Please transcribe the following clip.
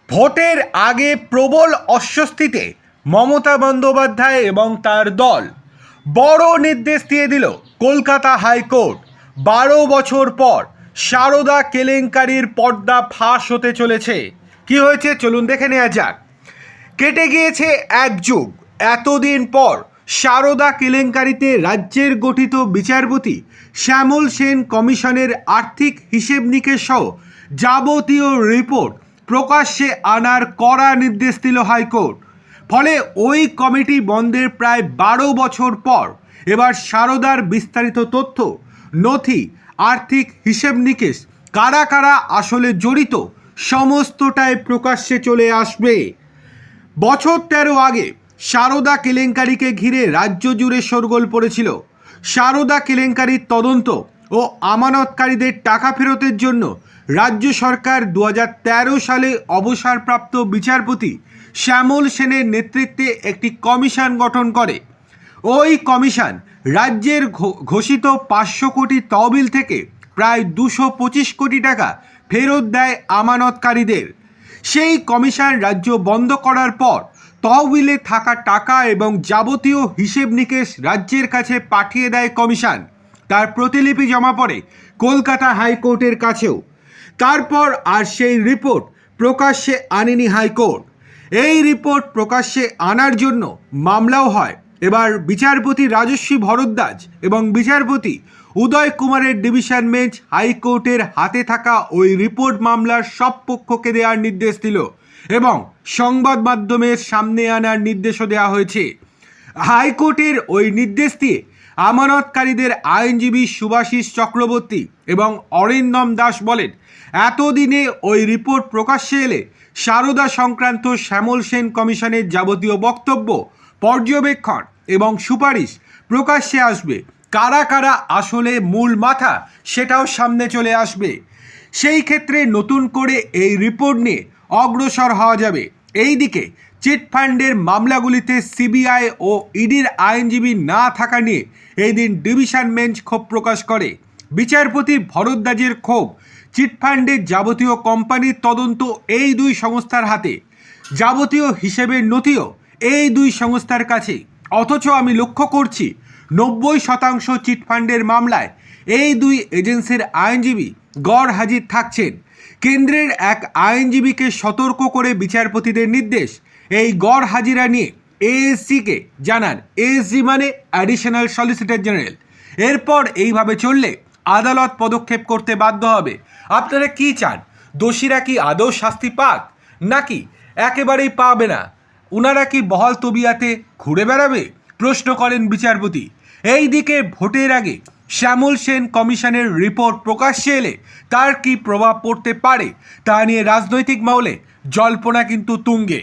ভোটের আগে প্রবল অস্বস্তিতে মমতা বন্দ্যোপাধ্যায় এবং তার দল বড় নির্দেশ দিয়ে দিল কলকাতা হাইকোর্ট। 12 বছর পর সারদা কেলেঙ্কারির পর্দা ফাঁস হতে চলেছে। কি হয়েছে চলুন দেখে নেওয়া যাক। কেটে গিয়েছে এক যুগ। এতদিন পর সারদা কেলেঙ্কারিতে রাজ্যের গঠিত বিচারপতি শ্যামল সেন কমিশনের আর্থিক হিসেব নিকেশ সহ যাবতীয় রিপোর্ট প্রকাশ্যে আনার কড়া নির্দেশ দিল হাইকোর্ট। ফলে ওই কমিটি বন্ধের প্রায় 12 বছর পর এবার সারদার বিস্তারিত তথ্য, নথি, আর্থিক হিসেব নিকেশ, কারা কারা আসলে জড়িত সমস্তটাই প্রকাশ্যে চলে আসবে। বছর 13 আগে সারদা কেলেঙ্কারিকে ঘিরে রাজ্য জুড়ে শোরগোল পড়েছিল। সারদা কেলেঙ্কারির তদন্ত ও আমানতকারীদের টাকা ফেরতের জন্য রাজ্য সরকার 2013 সালে অবসরপ্রাপ্ত বিচারপতি শ্যামল সেনের নেতৃত্বে একটি কমিশন গঠন করে। ওই কমিশন রাজ্যের ঘোষিত 500 কোটি তহবিল থেকে প্রায় 225 কোটি টাকা ফেরত দেয় আমানতকারীদের। সেই কমিশন রাজ্য বন্ধ করার পর তহবিলে থাকা টাকা এবং যাবতীয় হিসেব নিকেশ রাজ্যের কাছে পাঠিয়ে দেয় কমিশন। তার প্রতিলিপি জমা পড়ে কলকাতা হাইকোর্টের কাছেও। তারপর আর সেই রিপোর্ট প্রকাশ্যে আনেনি হাইকোর্ট। এই রিপোর্ট প্রকাশ্যে আনার জন্য মামলাও হয়। এবার বিচারপতি রাজস্বী ভরদ্বাজ এবং বিচারপতি উদয় কুমারের ডিভিশন বেঞ্চ হাইকোর্টের হাতে থাকা ওই রিপোর্ট মামলার সব পক্ষকে দেওয়ার নির্দেশ দিল এবং সংবাদ মাধ্যমের সামনে আনার নির্দেশও দেওয়া হয়েছে। হাইকোর্টের ওই নির্দেশ দিয়ে আমানতকারীদের আইনজীবী সুভাষিস চক্রবর্তী এবং অরিন্দম দাস বলেন, এতদিনে ওই রিপোর্ট প্রকাশ্যে এলে সারদা সংক্রান্ত শ্যামল সেন কমিশনের যাবতীয় বক্তব্য, পর্যবেক্ষণ এবং সুপারিশ প্রকাশ্যে আসবে। কারা কারা আসলে মূল মাথা সেটাও সামনে চলে আসবে। সেই ক্ষেত্রে নতুন করে এই রিপোর্ট নিয়ে অগ্রসর হওয়া যাবে। এইদিকে চিটফান্ডের মামলাগুলিতে সিবিআই ও ইডির আইনজীবী না থাকা নিয়ে এই দিন ডিভিশন বেঞ্চ ক্ষোভ প্রকাশ করে। বিচারপতি ভরদ্বাজের ক্ষোভ, চিটফান্ডের যাবতীয় কোম্পানির তদন্ত এই দুই সংস্থার হাতে, যাবতীয় হিসেবের নথিও এই দুই সংস্থার কাছে। অথচ আমি লক্ষ্য করছি 90% চিটফান্ডের মামলায় এই দুই এজেন্সির আইনজীবী গড় হাজির থাকছেন। কেন্দ্রের এক আইনজীবীকে সতর্ক করে বিচারপতিদের নির্দেশ, এই গড় হাজিরা নিয়ে এএসসিকে জানান। এএসসি মানে অ্যাডিশনাল সলিসিটর জেনারেল। এরপর এইভাবে চললে আদালত পদক্ষেপ করতে বাধ্য হবে। আপনারা কি চান? দোষীরা কি আদৌ শাস্তি পাক, নাকি একেবারেই পাবে না? ওনারা কি বহাল তবিয়াতে ঘুরে বেড়াবে? প্রশ্ন করেন বিচারপতি। এই দিকে ভোটের আগে শ্যামল সেন কমিশনের রিপোর্ট প্রকাশ্যে এলে তার কি প্রভাব পড়তে পারে তা নিয়ে রাজনৈতিক মহলে জল্পনা কিন্তু তুঙ্গে।